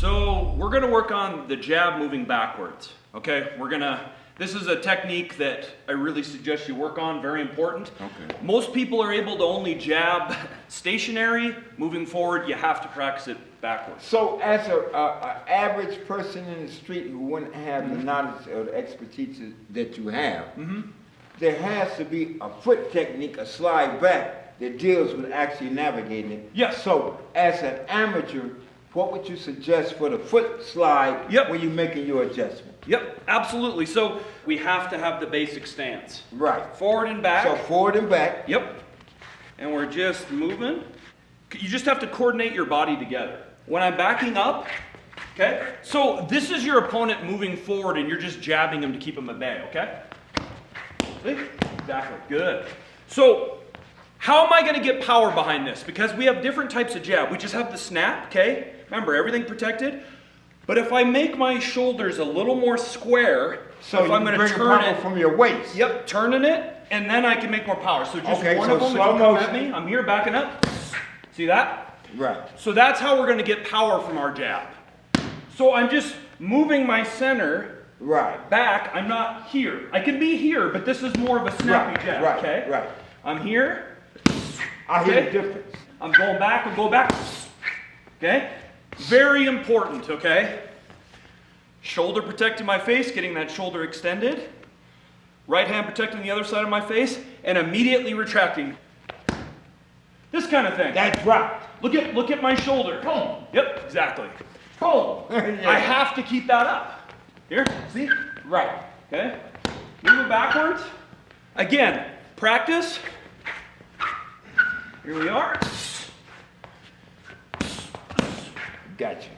So we're gonna work on the jab moving backwards, okay? This is a technique that I really suggest you work on, very important. Okay. Most people are able to only jab stationary. Moving forward, you have to practice it backwards. So as a average person in the street who wouldn't have the knowledge or the expertise that you have, there has to be a foot technique, a slide back, that deals with actually navigating it. Yes. So as an amateur, what would you suggest for the foot slide when you're making your adjustment? Yep, absolutely. So we have to have the basic stance. Right. Forward and back. So forward and back. Yep. And we're just moving. You just have to coordinate your body together. When I'm backing up, okay? So this is your opponent moving forward and you're just jabbing him to keep him at bay, okay? See? Exactly. Good. So how am I going to get power behind this? Because we have different types of jab. We just have the snap, okay? Remember, everything protected. But if I make my shoulders a little more square, so if I'm going to bring turn power it from your waist. Yep, turning it, and then I can make more power. So just okay, one so of them, if you slow come motion. at me, I'm here backing up. See that? Right. So that's how we're going to get power from our jab. So I'm just moving my center back. I'm not here. I can be here, but this is more of a snappy jab, okay? Right. I'm here. I hear the difference. I'm going back, I'll go back. Okay? Very important, okay? Shoulder protecting my face, getting that shoulder extended. Right hand protecting the other side of my face, and immediately retracting. This kind of thing. That's right. Look at my shoulder. Boom. Yep, exactly. Boom. I have to keep that up. Here, see? Right. Okay? Moving backwards. Again, practice. Here we are. Gotcha.